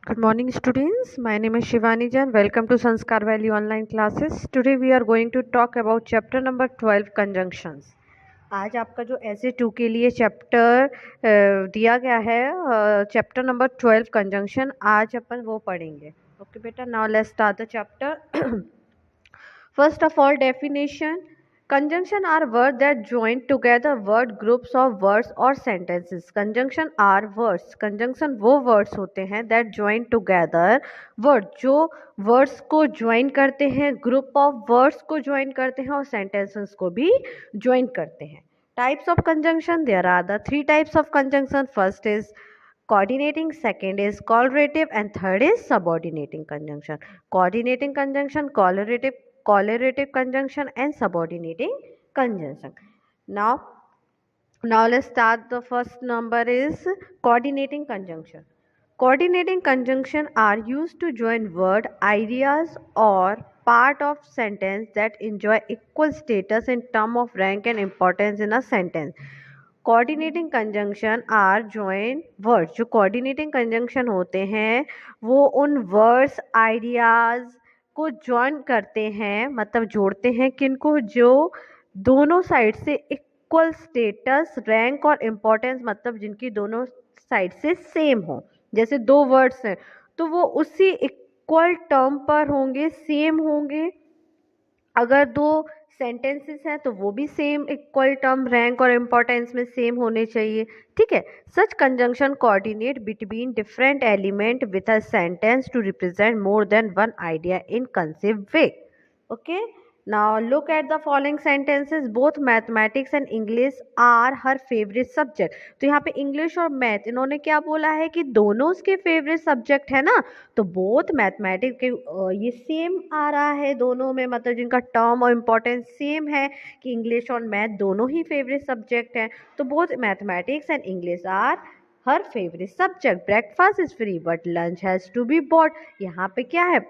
Good morning, students. My name is Shivani Jan. Welcome to Sanskar Valley online classes. Today we are going to talk about chapter number 12 conjunctions. आज आपका जो ऐसे 2 के लिए chapter दिया गया है चैप्टर नंबर 12 कंजंक्शन आज अपन वो पढ़ेंगे. ओके बेटा, now let's start the chapter. First of all, definition. Conjunction are words that join together word groups of words or sentences. Conjunction are words. Conjunction वो words होते हैं that join together word, जो words को join करते हैं, group of words को join करते हैं और sentences को भी join करते हैं. Types of conjunction. There are the 3 types of conjunction. First is coordinating, second is correlative, and third is subordinating conjunction. Coordinating conjunction, correlative conjunction, and subordinating conjunction. Now let's start. The first number is coordinating conjunction. Coordinating conjunction are used to join word, ideas, or part of sentence that enjoy equal status in term of rank and importance in a sentence. Coordinating conjunction are join words. जो coordinating conjunction होते हैं वो उन words ideas को join करते हैं, मतलब जोड़ते हैं किनको, जो दोनों साइड से इक्वल स्टेटस, रैंक और इम्पोर्टेंस, मतलब जिनकी दोनों साइड से सेम हो. जैसे 2 वर्ड्स हैं तो वो उसी इक्वल टर्म पर होंगे, सेम होंगे. अगर 2 सेंटेंसेस हैं तो वो भी सेम इक्वल टर्म, रैंक और इम्पोर्टेंस में सेम होने चाहिए. ठीक है. Such conjunction coordinate between different element with a sentence to represent more than one idea in concise way. Okay. Now look at the following sentences. Both mathematics and English are her favorite subject. तो यहाँ पे English और math इन्होंने क्या बोला है कि दोनों उसके फेवरेट सब्जेक्ट है ना. तो बोथ मैथमेटिक्स के ये सेम आ रहा है दोनों में, मतलब जिनका टर्म और इम्पोर्टेंस सेम है कि इंग्लिश और मैथ दोनों ही फेवरेट सब्जेक्ट हैं. तो both mathematics and English are her favourite subject. Breakfast is free but lunch has to be bought. यहाँ पे क्या है,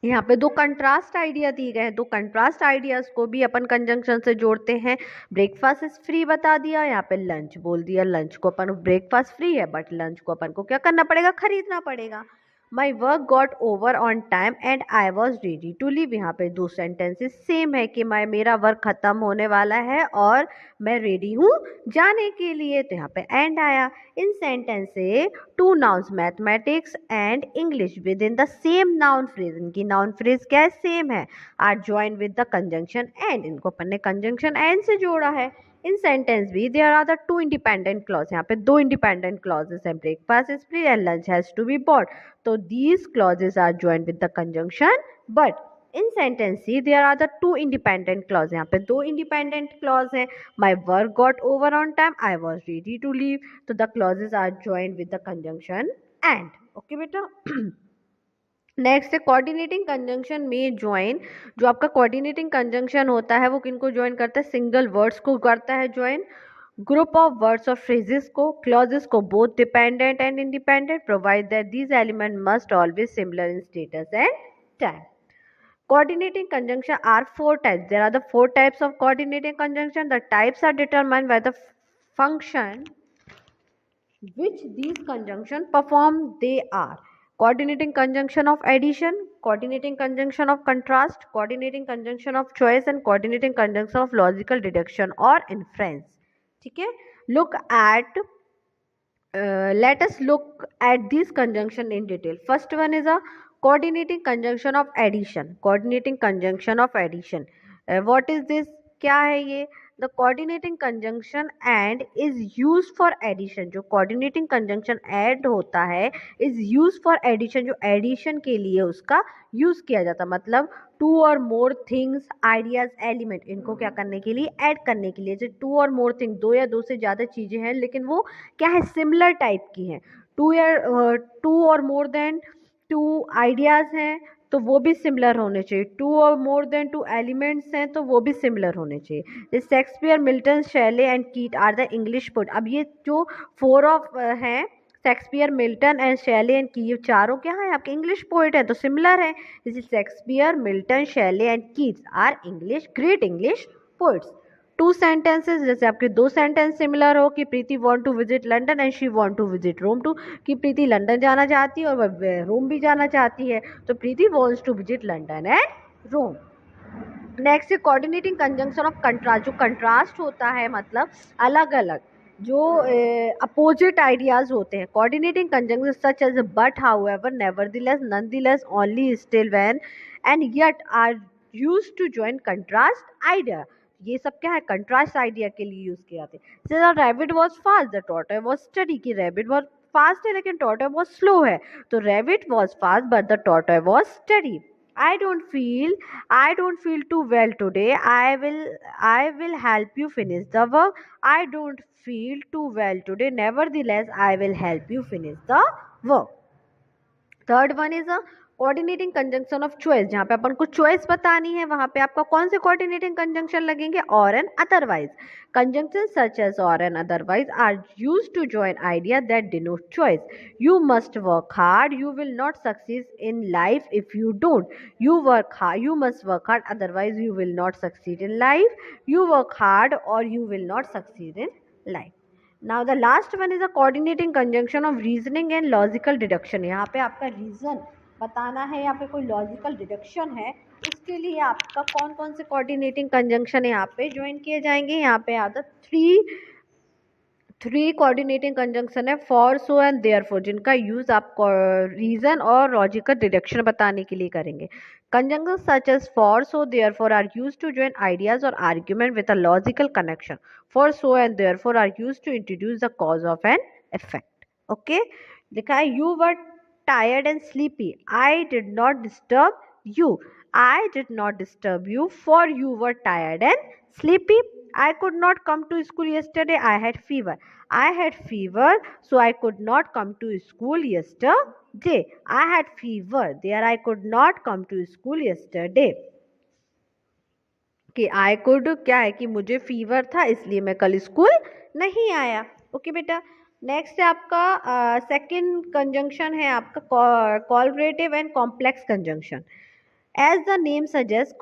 यहाँ पे 2 कंट्रास्ट आइडिया दिए गए हैं. 2 कंट्रास्ट आइडियाज को भी अपन कंजंक्शन से जोड़ते हैं. ब्रेकफास्ट इज फ्री बता दिया, यहाँ पे लंच बोल दिया. लंच को अपन, ब्रेकफास्ट फ्री है बट लंच को अपन को क्या करना पड़ेगा, खरीदना पड़ेगा. My work got over on time and I was ready to leave. यहाँ पे 2 सेंटेंसेस सेम है कि मेरा वर्क खत्म होने वाला है और मैं रेडी हूँ जाने के लिए. तो यहाँ पे एंड आया. इन सेंटेंस से 2 nouns mathematics and English within the same noun phrase, इनकी नाउन फ्रेज क्या है, सेम है, are join with the conjunction and. इनको अपन ने कंजंक्शन एंड से जोड़ा है. इन सेंटेंस भी there are the 2 independent clause. यहाँ पे 2 इंडिपेंडेंट क्लॉजेस हैं. Breakfast is free and lunch has to be bought. तो these clauses are joined with the conjunction, but in sentence C there are the 2 independent clause. यहाँ पे 2 independent clause हैं. My work got over on time, I was ready to leave. तो the clauses are joined with the conjunction and. okay बेटा. Next है coordinating conjunction में join. जो आपका coordinating conjunction होता है वो किनको ज्वाइन करता है, सिंगल वर्ड्स को करता है ज्वाइन, ग्रुप ऑफ वर्ड्स और फ्रेजेस को, क्लॉजेस को, both dependent and independent, provide that these element must always similar in status and time. Coordinating conjunction are 4 types. There are the 4 types of coordinating conjunction. The types are determined by the function which these conjunction perform. They are coordinating conjunction of addition, coordinating conjunction of contrast, coordinating conjunction of choice, and coordinating conjunction of logical deduction or inference. ठीक है. Look at let us look at this conjunction in detail. First one is a coordinating conjunction of addition. Coordinating conjunction of addition. What is this? क्या है ये? The coordinating conjunction and is used for addition. जो coordinating conjunction add होता है is used for addition. जो addition के लिए उसका use किया जाता, मतलब 2 or more things, ideas, element, इनको क्या करने के लिए, add करने के लिए. जैसे 2 or more things, 2 या 2 से ज़्यादा चीज़ें हैं लेकिन वो क्या है, similar टाइप की हैं. 2 or more than 2 ideas हैं तो वो भी सिमिलर होने चाहिए. 2 और मोर देन 2 एलिमेंट्स हैं तो वो भी सिमिलर होने चाहिए. जैसे शेक्सपियर, मिल्टन, शेले एंड कीट आर द इंग्लिश पोएट. अब ये जो 4 ऑफ हैं, शेक्सपियर, मिल्टन एंड शेले एंड कीट, चारों क्या है आपके इंग्लिश पोएट हैं तो सिमिलर है. जैसे Shakespeare, Milton, Shelley and Keats are English, great English poets. Two sentences, जैसे आपके दो सेंटेंस सिमिलर हो कि Preeti want to visit London and she want to visit Rome too, कि प्रीति लंदन जाना चाहती है और वह रोम भी जाना चाहती है, तो Preeti wants to visit London and Rome. Next coordinating conjunction of contrast, जो कंट्रास्ट होता है मतलब अलग अलग जो अपोजिट आइडियाज होते हैं। Coordinating conjunction such as but, however, nevertheless, nonetheless, only, still, when and yet are used to join contrast idea. ये सब क्या है, कंट्रास्ट आइडिया के लिए यूज किए जाते हैं। जैसे rabbit was fast, the tortoise was steady, कि रैबिट बहुत फास्ट है लेकिन टॉर्टॉय बहुत स्लो है, तो rabbit was fast but the tortoise was steady. I don't feel too well today. I will help you finish the work. I don't feel too well today. Nevertheless, I will help you finish the work. Third one is a coordinating conjunction of choice, जहाँ पे अपन को choice बतानी है वहाँ पे आपका कौन से कोऑर्डिनेटिंग कंजंक्शन लगेंगे, or and otherwise. Conjunction such as or and otherwise are used to join idea that denote choice. You must work hard, you will not succeed in life if you don't. You work hard, you must work hard, otherwise you will not succeed in life. You work hard or you will not succeed in life. Now the last one is a coordinating conjunction of reasoning and logical deduction। यहाँ पे आपका reason बताना है, यहाँ पे कोई logical deduction है, उसके लिए आपका कौन कौन से कोऑर्डिनेटिंग कंजंक्शन यहाँ पे ज्वाइन किए जाएंगे। यहाँ पे आता थ्री कोऑर्डिनेटिंग कंजंक्शन है, फॉर, सो एंड देयरफॉर, जिनका यूज आप रीजन और लॉजिकल डिडक्शन बताने के लिए करेंगे। Conjunction such as for, so, therefore are used to join ideas और argument with a logical connection. For, so and therefore are used to introduce the cause of an effect. Okay, लिखा है you were tired and sleepy. I did not disturb you. I did not disturb you, for you were tired and sleepy. I could not come to school yesterday. I had fever. I had fever, so I could not come to school yesterday. I had fever. There I could not come to school yesterday. कि I could क्या है कि मुझे fever था इसलिए मैं कल school नहीं आया। ओके बेटा, नेक्स्ट है आपका सेकंड कंजंक्शन है आपका correlative and complex conjunction. As the name suggest,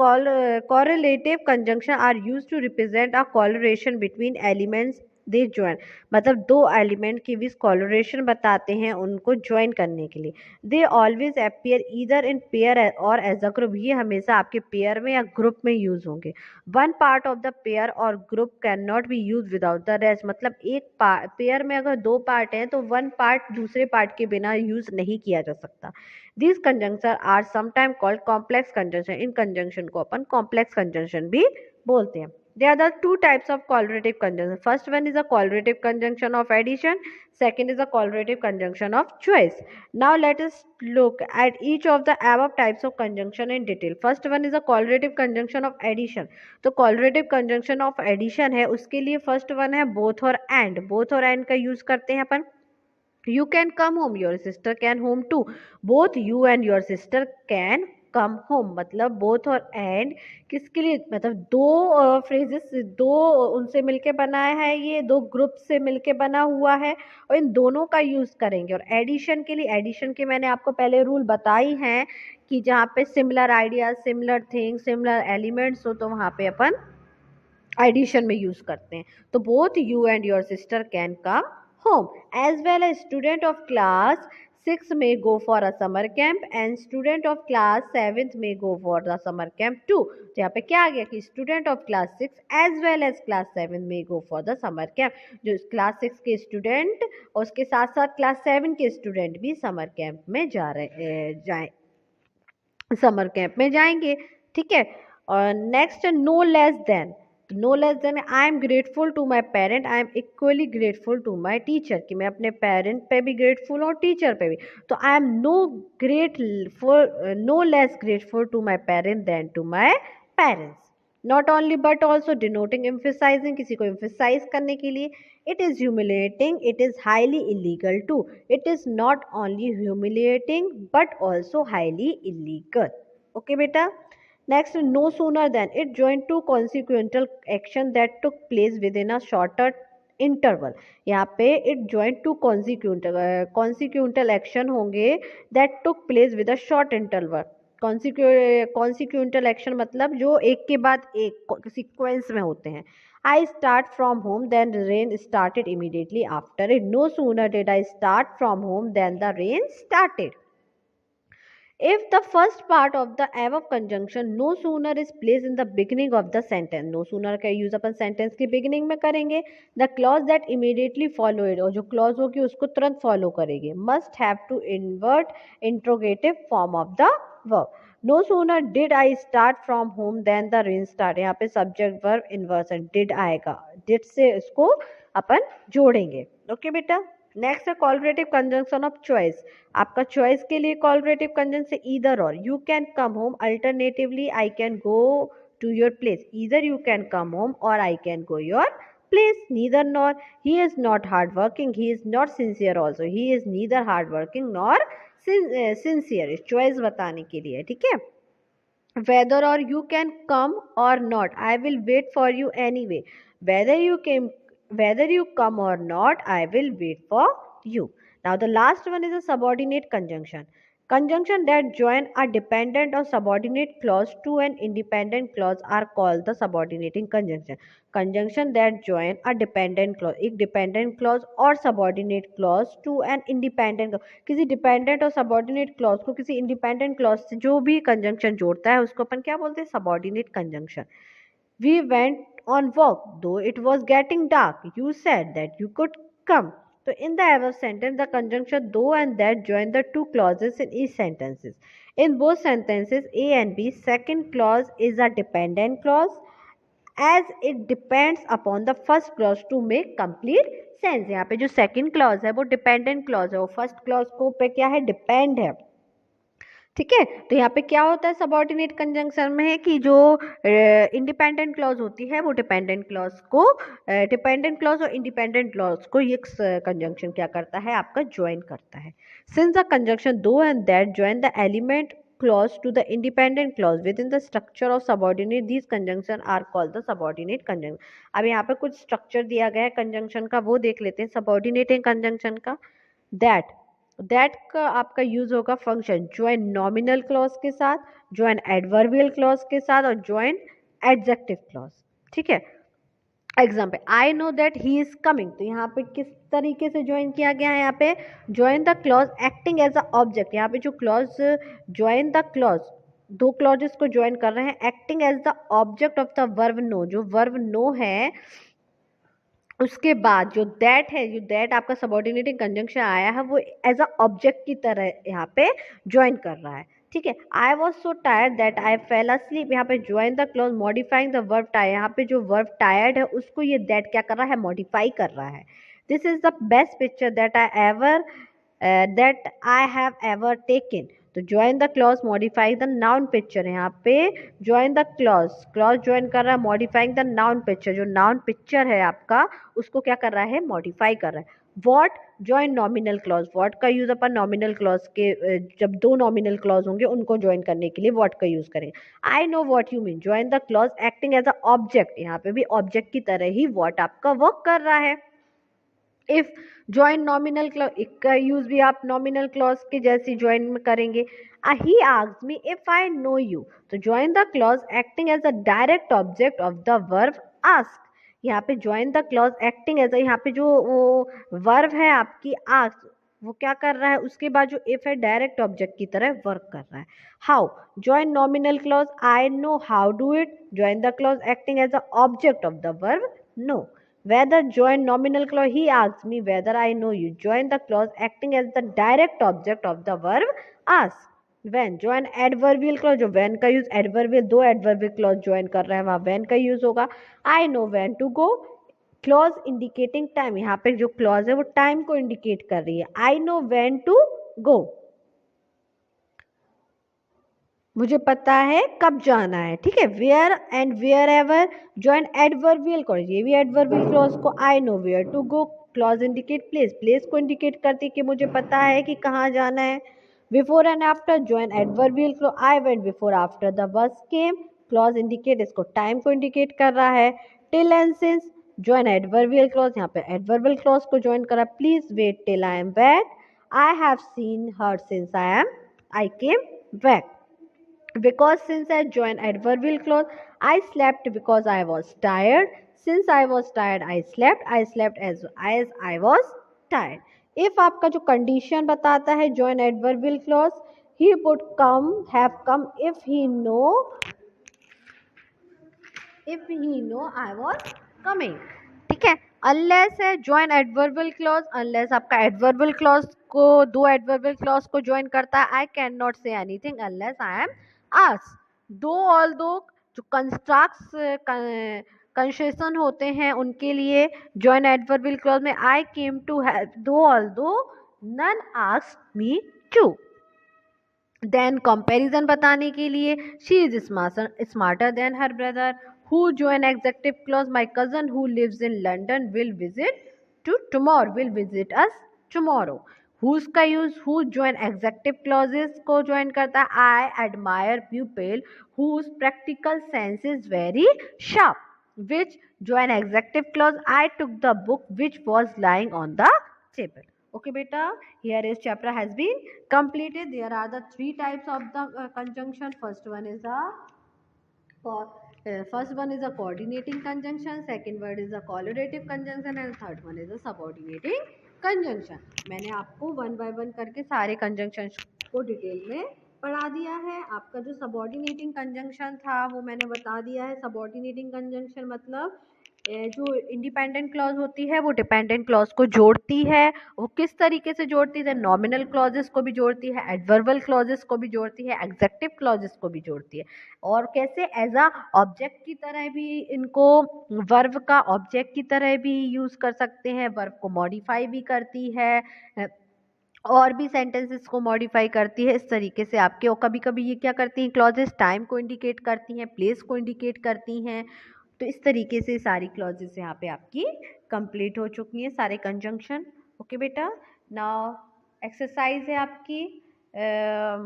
correlative conjunction are used to represent a correlation between elements they join। मतलब दो एलिमेंट के बीच कॉलोरेशन बताते हैं उनको ज्वाइन करने के लिए। They always appear either in pair और एज अ ग्रुप, ये हमेशा आपके पेयर में या ग्रुप में यूज होंगे। One part of the pair or group can not be use without the rest, मतलब एक पेयर में अगर दो पार्ट हैं तो वन पार्ट दूसरे पार्ट के बिना यूज नहीं किया जा सकता। These conjunctions are sometimes called complex conjunction। In conjunction को अपन complex conjunction भी बोलते हैं। There are the two types of correlative conjunction। First one is a correlative conjunction of addition. Second is a correlative conjunction of choice। Now let us look at each of the above types of conjunction in detail। First one is a correlative conjunction of addition। तो correlative conjunction of addition है, उसके लिए first one है both और and। both और and का use करते हैं अपन। You can come home, your sister can home too। both you and your sister can come home। मतलब both और and किसके लिए, मतलब दो फ्रेजेस, दो उनसे मिलके बनाया है, ये दो ग्रुप से मिलके बना हुआ है और इन दोनों का यूज करेंगे। और एडिशन के लिए, एडिशन के मैंने आपको पहले रूल बताई हैं कि जहाँ पे similar ideas, similar things, similar elements हो तो वहाँ पे अपन एडिशन में यूज करते हैं। तो both you and your sister can come home। As well as student of class 6 may go for a summer camp and student of class 7th may go for the summer camp too। तो यहाँ पे क्या आ गया कि student of class 6 as well as class 7 may go for the summer camp। जो class 6 के student और उसके साथ साथ class 7 के student भी summer camp में समर कैंप में जाएंगे। ठीक है, और next no less than. No less than, I am grateful to my parent, I am equally grateful to my teacher, कि मैं अपने पेरेंट पे भी ग्रेटफुल हूँ, टीचर पे भी। तो I am no less grateful to my parent than to my parents. Not only but also denoting, emphasizing, किसी को एम्फेसाइज करने के लिए। It is humiliating, it is highly illegal to. It is not only humiliating but also highly illegal. Okay बेटा, next no sooner than, it joined two consequential action that took place within a shorter interval। यहाँ पे it joined two consequential action होंगे that took place with a short interval। consequential action मतलब जो एक के बाद एक सीक्वेंस में होते हैं। I start from home, then the rain started immediately after it. No sooner did I start from home than the rain started. If the first part of the above conjunction no sooner is placed in the beginning of the sentence, no sooner का use अपन sentence के beginning में करेंगे, the clause that immediately follow it और जो clause होगी उसको तुरंत follow करेंगे, must have to invert interrogative form of the verb. No sooner did I start from home than the rain started. यहाँ पे subject verb inversion did आएगा, did से इसको अपन जोड़ेंगे. ओके बेटा. नेक्स्ट है कॉलरेटिव कंजंक्शन ऑफ चॉइस. आपका choice के लिए correlative conjunction either or. You can come home, alternatively I can go to your place. Either you can come home or I can go your place. Neither nor. He is not hard working, he is not sincere also. He is neither hard working nor sincere. Choice बताने के लिए. ठीक है. whether or you can come or not, I will wait for you anyway. Whether you come or not, I will wait for you. Now the last one is a subordinate conjunction. Conjunction that join a dependent or subordinate clause to an independent clause are called the subordinating conjunction. Conjunction that join a dependent clause, एक dependent clause और subordinate clause to an independent clause. किसी dependent और subordinate clause को किसी independent clause से जो भी conjunction जोड़ता है उसको अपन क्या बोलते हैं? Subordinate conjunction. We went on walk though it was getting dark. You said that you could come. So in the above sentence, the conjunction though and that join the two clauses in each sentences. In both sentences A and B, second clause is a dependent clause as it depends upon the first clause to make complete sense. यहाँ पे जो second clause है वो dependent clause है, वो first clause को पे क्या है? depend है. ठीक है. तो यहाँ पे क्या होता है सबॉर्डिनेट कंजंक्शन में है कि जो इंडिपेंडेंट क्लॉज होती है वो डिपेंडेंट क्लॉज को, डिपेंडेंट क्लॉज और इंडिपेंडेंट क्लॉज को ये कंजंक्शन क्या करता है? आपका ज्वाइन करता है. सिंस द कंजंक्शन दो and that join the element clause to the independent clause within the structure of subordinate, these conjunction are called the subordinate conjunction. अब यहाँ पे कुछ स्ट्रक्चर दिया गया है कंजंक्शन का, वो देख लेते हैं. सबॉर्डिनेटिंग कंजंक्शन का दैट का आपका यूज होगा फंक्शन ज्वाइन नॉमिनल क्लॉज के साथ, ज्वाइन एडवर्बियल क्लॉज के साथ और ज्वाइन एडजेक्टिव क्लॉज. ठीक है. Example, I know that he is coming. तो यहाँ पे किस तरीके से ज्वाइन किया गया है? यहाँ पे join the clause acting as a object. यहाँ पे जो क्लॉज ज्वाइन द क्लॉज, दो क्लॉजेस को ज्वाइन कर रहे हैं acting as the object of the verb know. जो वर्ब नो है उसके बाद जो दैट है, जो दैट आपका सबॉर्डिनेटिंग कंजंक्शन आया है वो एज अ ऑब्जेक्ट की तरह यहाँ पे ज्वाइन कर रहा है. ठीक है. I was so tired that I fail asleep. यहाँ पे join the clause modifying the verb tired. यहाँ पे जो वर्ब टायर्ड है उसको ये दैट क्या कर रहा है? मॉडिफाई कर रहा है. This is the best picture that I have ever taken. तो join the clause modifying the noun picture. यहाँ पे ज्वाइन द क्लॉज ज्वाइन कर रहा है मॉडिफाइंग द नाउन पिक्चर. जो नाउन पिक्चर है आपका उसको क्या कर रहा है? मॉडिफाई कर रहा है. What join nominal clause. What का यूज अपन नॉमिनल क्लॉज के, जब दो नॉमिनल क्लॉज होंगे उनको ज्वाइन करने के लिए वॉट का यूज करेंगे. I know what you mean. Join the clause acting as a object. यहाँ पे भी ऑब्जेक्ट की तरह ही वॉट आपका वर्क कर रहा है. इफ ज्वाइन नॉमिनल क्लॉज, इसका यूज भी आप नॉमिनल क्लॉज के जैसे ज्वाइन में करेंगे. He asked me if I know you. तो join the clause acting as a direct object of the verb ask. यहाँ पे join the clause acting as, यहाँ पे जो वर्ब है आपकी आस्क वो क्या कर रहा है? उसके बाद जो इफ है डायरेक्ट ऑब्जेक्ट की तरह वर्क कर रहा है. How join nominal clause I know how do it. Join the clause acting as a object of the verb know. Whether join nominal clause, he asks me whether I know you. Join the clause acting as the direct object of the verb ask. When join adverbial clause, जो when का use adverbial, दो adverbial clause join कर रहे हैं वहाँ when का use होगा. I know when to go. Clause indicating time. यहाँ पे जो clause है वो time को indicate कर रही है. I know when to go. मुझे पता है कब जाना है. ठीक है. Where and wherever join adverbial clause. ये भी एडवर्बियल क्लॉज को I know where to go. Clause indicate place. Place को इंडिकेट करती है कि मुझे पता है कि कहाँ जाना है. Before and after join adverbial clause. I went before after the bus came. Clause indicate, इसको टाइम को इंडिकेट कर रहा है. Till and since join adverbial clause. यहाँ पे एडवर्बियल क्लॉज को ज्वाइन करा. Please wait till I am back. I have seen her since I came back. Because since I joined adverbial clause, I slept because I was tired. Since I was tired, I slept. I slept as I was tired. If आपका जो condition बताता है join adverbial clause, he would come, have come if he know I was coming. ठीक है, unless है join adverbial clause, unless आपका adverbial clause को दो adverbial clause को join करता है, I cannot say anything unless I am asked. दो although जो constructs कंसेशन होते हैं उनके लिए join adverbial clause में I came to help though although none asked me to. Then comparison बताने के लिए she is smarter than her brother. Who join adjective clause my cousin who lives in London will visit us tomorrow. Whose का use who join adjective clauses को join करता है. I admire people whose practical sense is very sharp. Which join adjective clause I took the book which was lying on the table. Okay beta, here is chapter has been completed. There are the three types of the conjunction. First one is a coordinating conjunction, second word is a correlative conjunction and third one is a subordinating conjunction. मैंने आपको one by one करके सारे conjunctions को detail में पढ़ा दिया है. आपका जो subordinating conjunction था वो मैंने बता दिया है. subordinating conjunction मतलब जो इंडिपेंडेंट क्लॉज होती है वो डिपेंडेंट क्लॉज को जोड़ती है. वो किस तरीके से जोड़ती है? नॉमिनल क्लॉजेस को भी जोड़ती है, एडवर्बल क्लॉजेस को भी जोड़ती है, एग्जेक्टिव क्लॉजेस को भी जोड़ती है. और कैसे? एज अ ऑब्जेक्ट की तरह भी इनको, वर्ब का ऑब्जेक्ट की तरह भी यूज कर सकते हैं. वर्ब को मॉडिफाई भी करती है और भी सेंटेंसेस को मॉडिफाई करती है. इस तरीके से आपके, और कभी कभी ये क्या करती हैं क्लॉजेस? टाइम को इंडिकेट करती हैं, प्लेस को इंडिकेट करती हैं. तो इस तरीके से सारी क्लॉजेस यहाँ पे आपकी कंप्लीट हो चुकी हैं, सारे कंजंक्शन. ओके बेटा, नाउ एक्सरसाइज है आपकी,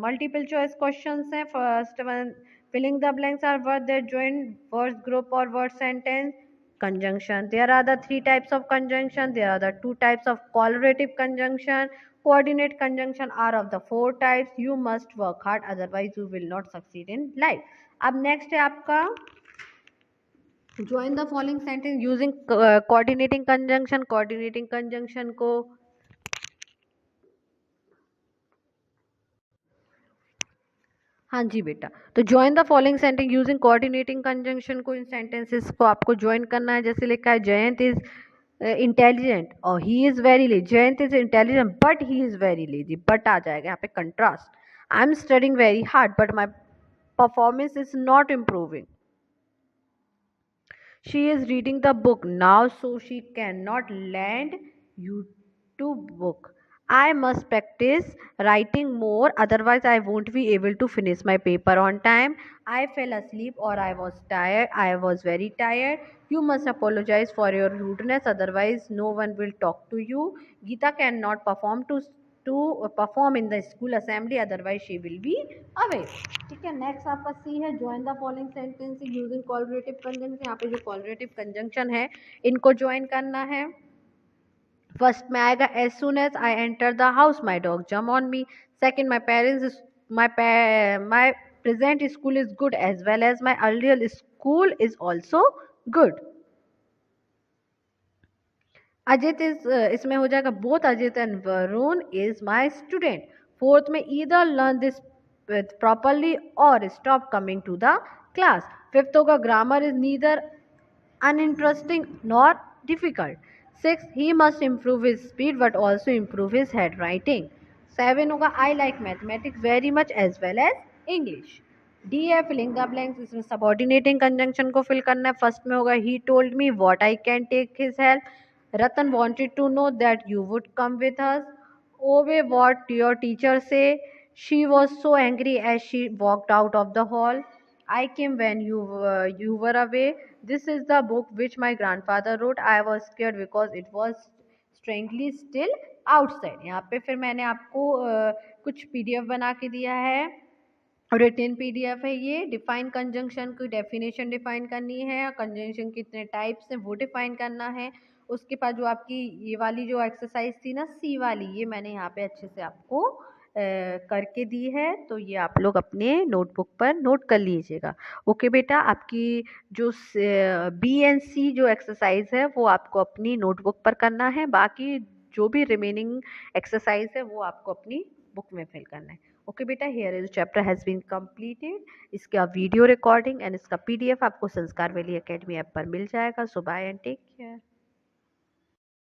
मल्टीपल चॉइस क्वेश्चंस हैं. First one, filling the blanks are word that join word group और word sentence. Conjunction. There are the three types of conjunction. There are the two types of correlative conjunction. Coordinate conjunction are of the four types. You must work hard, otherwise you will not succeed in life. अब next है आपका join the following sentence using coordinating conjunction. Coordinating conjunction को हाँ जी बेटा, तो join the following sentence using coordinating conjunction को, इन sentences को आपको ज्वाइन करना है. जैसे लिखा है जयंत इज इंटेलिजेंट और he is very lazy. Jayant is intelligent but he is very lazy. But आ जाएगा यहाँ पे contrast. I am studying very hard but my performance is not improving. She is reading the book now so she can not lend you the book. I must practice writing more, otherwise I won't be able to finish my paper on time. I fell asleep or I was tired. I was very tired. You must apologize for your rudeness, otherwise no one will talk to you. Geeta cannot to perform in the school assembly, otherwise she will be away. ठीक है, next आपका सी है join the following sentence using correlative conjunction. यहाँ पे जो correlative conjunction है इनको join करना है. फर्स्ट में आएगा as soon as I enter the house my dog jump on me. Second, my parents my present school is good as well as my earlier school is also good. Ajit is, इसमें हो जाएगा both Ajit and Varun is my student. Fourth में either learn this properly or stop coming to the class. Fifth होगा grammar is neither uninteresting nor difficult. 6, he must improve his speed but also improve his handwriting. 7 होगा I like mathematics very much as well as English. D है filling the blanks. इसमें subordinating conjunction को fill करना है. First में होगा he told me what I can take his help. Ratan wanted to know that you would come with us. Obey what your teacher say. She was so angry as she walked out of the hall. I came when you were away. This is the book which my grandfather wrote. I was scared because it was strangely still outside. यहाँ पे फिर मैंने आपको कुछ PDF बना के दिया है, रिटन PDF है ये. डिफाइन कंजंक्शन की डेफिनेशन डिफाइन करनी है, कंजंक्शन कितने टाइप्स हैं वो डिफाइन करना है. उसके बाद जो आपकी ये वाली जो एक्सरसाइज थी ना सी वाली, ये मैंने यहाँ पे अच्छे से आपको करके दी है, तो ये आप लोग अपने नोटबुक पर नोट कर लीजिएगा। ओके बेटा, आपकी जो बी एंड सी जो एक्सरसाइज है वो आपको अपनी नोटबुक पर करना है, बाकी जो भी रिमेनिंग एक्सरसाइज है वो आपको अपनी बुक में फिल करना है। ओके बेटा, here is chapter has been completed. इसका वीडियो रिकॉर्डिंग एंड इसका पीडीएफ आपको संस्कार वैली एकेडमी ऐप पर मिल जाएगा। So bye and take care.